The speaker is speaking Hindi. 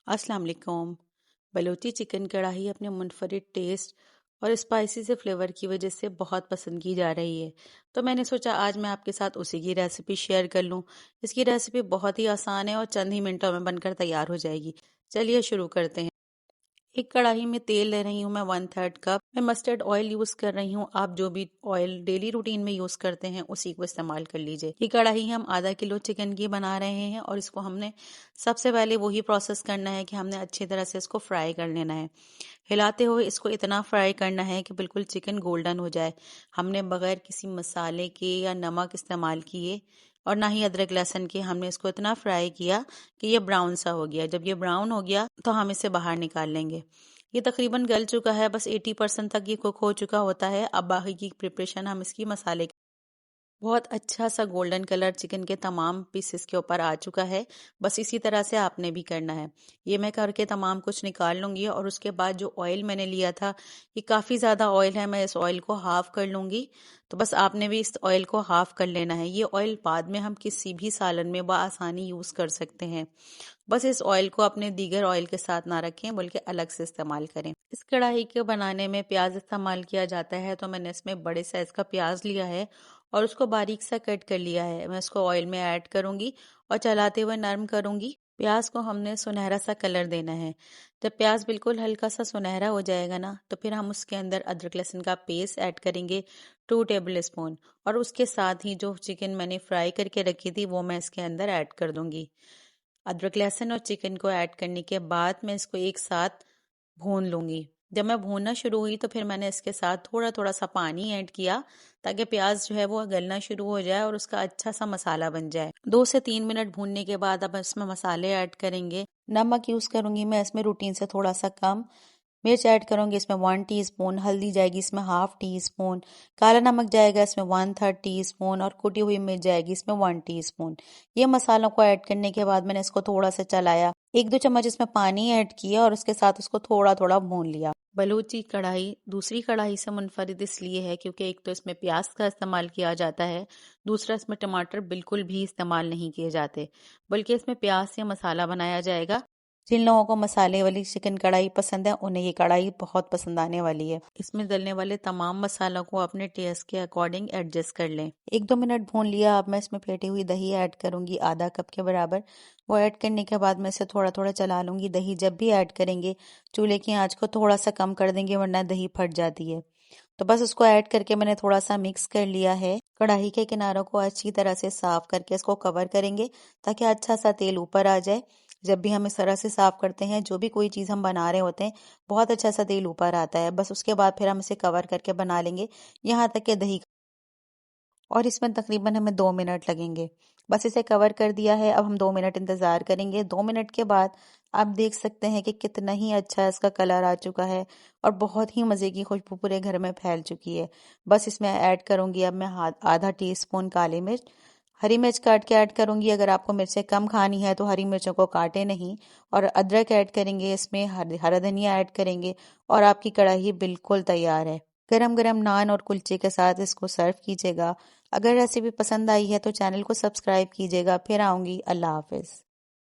अस्सलाम वालेकुम। बलूची चिकन कढ़ाई अपने मुनफरिद टेस्ट और स्पाइसी से फ्लेवर की वजह से बहुत पसंद की जा रही है। तो मैंने सोचा आज मैं आपके साथ उसी की रेसिपी शेयर कर लूं। इसकी रेसिपी बहुत ही आसान है और चंद ही मिनटों में बनकर तैयार हो जाएगी। चलिए शुरू करते हैं। एक कढ़ाई में तेल ले रही हूँ मैं 1/3 कप। मैं मस्टर्ड ऑयल यूज कर रही हूँ। आप जो भी ऑयल डेली रूटीन में यूज करते हैं उसी को इस्तेमाल कर लीजिए। ये कढ़ाई हम आधा किलो चिकन की बना रहे हैं और इसको हमने सबसे पहले वही प्रोसेस करना है कि हमने अच्छी तरह से इसको फ्राई कर लेना है। हिलाते हुए इसको इतना फ्राई करना है कि बिल्कुल चिकन गोल्डन हो जाए। हमने बगैर किसी मसाले के या नमक इस्तेमाल किए और ना ही अदरक लहसुन के हमने इसको इतना फ्राई किया कि ये ब्राउन सा हो गया। जब ये ब्राउन हो गया तो हम इसे बाहर निकाल लेंगे। ये तकरीबन गल चुका है, बस 80% तक ये कुक हो चुका होता है। अब बाकी की प्रिपरेशन हम इसकी मसाले। बहुत अच्छा सा गोल्डन कलर चिकन के तमाम पीसेस के ऊपर आ चुका है। बस इसी तरह से आपने भी करना है। ये मैं करके तमाम कुछ निकाल लूंगी और उसके बाद जो ऑयल मैंने लिया था, ये काफ़ी ज़्यादा ऑयल है, मैं इस ऑयल को हाफ कर लूंगी। तो बस आपने भी इस ऑयल को हाफ कर लेना है। ये ऑयल बाद में हम किसी भी सालन में बआसानी यूज़ कर सकते हैं। बस इस ऑयल को अपने दीगर ऑयल के साथ ना रखें बल्कि अलग से इस्तेमाल करें। इस कढ़ाई के बनाने में प्याज इस्तेमाल किया जाता है, तो मैंने इसमें बड़े साइज का प्याज लिया है और उसको बारीक सा कट कर लिया है। मैं इसको ऑयल में ऐड करूंगी और चलाते हुए नरम करूंगी। प्याज को हमने सुनहरा सा कलर देना है। जब प्याज बिल्कुल हल्का सा सुनहरा हो जाएगा ना, तो फिर हम उसके अंदर अदरक लहसुन का पेस्ट ऐड करेंगे 2 टेबल स्पून, और उसके साथ ही जो चिकन मैंने फ्राई करके रखी थी वो मैं इसके अंदर ऐड कर दूंगी। अदरक लहसुन और चिकन को ऐड करने के बाद मैं इसको एक साथ भून लूंगी। जब मैं भूनना शुरू हुई तो फिर मैंने इसके साथ थोड़ा थोड़ा सा पानी ऐड किया ताकि प्याज जो है वो गलना शुरू हो जाए और उसका अच्छा सा मसाला बन जाए। 2 से 3 मिनट भूनने के बाद अब इसमें मसाले ऐड करेंगे। नमक यूज करूंगी मैं इसमें रूटीन से थोड़ा सा कम। मिर्च ऐड करूंगी इसमें 1 टीस्पून। हल्दी जाएगी इसमें ½ टीस्पून। काला नमक जाएगा इसमें 1/3 टीस्पून और कुटी हुई मिर्च जाएगी इसमें 1 टीस्पून। ये मसालों को ऐड करने के बाद मैंने इसको थोड़ा सा चलाया। 1-2 चम्मच इसमें पानी ऐड किया और उसके साथ उसको थोड़ा थोड़ा भून लिया। बलूची कढ़ाई दूसरी कढ़ाई से मुनफरिद इसलिए है क्योंकि एक तो इसमें प्याज का इस्तेमाल किया जाता है, दूसरा इसमें टमाटर बिल्कुल भी इस्तेमाल नहीं किए जाते, बल्कि इसमें प्याज से मसाला बनाया जाएगा। जिन लोगों को मसाले वाली चिकन कढ़ाई पसंद है उन्हें ये कढ़ाई बहुत पसंद आने वाली है। इसमें डलने वाले तमाम मसालों को अपने टेस्ट के अकॉर्डिंग एडजस्ट कर लें। 1-2 मिनट भून लिया। अब मैं इसमें फेंटी हुई दही ऐड करूंगी ½ कप के बराबर। वो ऐड करने के बाद मैं इसे थोड़ा थोड़ा चला लूंगी। दही जब भी ऐड करेंगे चूल्हे की आंच को थोड़ा सा कम कर देंगे वरना दही फट जाती है। तो बस उसको ऐड करके मैंने थोड़ा सा मिक्स कर लिया है। कढ़ाई के किनारों को अच्छी तरह से साफ करके इसको कवर करेंगे ताकि अच्छा सा तेल ऊपर आ जाए। जब भी हम इस तरह से साफ करते हैं, जो भी कोई चीज़ हम बना रहे होते हैं, बहुत अच्छा सा तेल ऊपर आता है। बस उसके बाद फिर हम इसे कवर करके बना लेंगे यहाँ तक कि दही, और इसमें तकरीबन हमें 2 मिनट लगेंगे। बस इसे कवर कर दिया है। अब हम 2 मिनट इंतज़ार करेंगे। 2 मिनट के बाद आप देख सकते हैं कि कितना ही अच्छा इसका कलर आ चुका है और बहुत ही मज़े की खुशबू पूरे घर में फैल चुकी है। बस इसमें ऐड करूंगी अब मैं ½ टीस्पून काली मिर्च। हरी मिर्च काट के ऐड करूंगी। अगर आपको मिर्चें कम खानी है तो हरी मिर्चों को काटे नहीं। और अदरक ऐड करेंगे इसमें, हरा धनिया ऐड करेंगे और आपकी कढ़ाई बिल्कुल तैयार है। गरम गरम नान और कुलचे के साथ इसको सर्व कीजिएगा। अगर रेसिपी पसंद आई है तो चैनल को सब्सक्राइब कीजिएगा। फिर आऊंगी। अल्लाह हाफिज।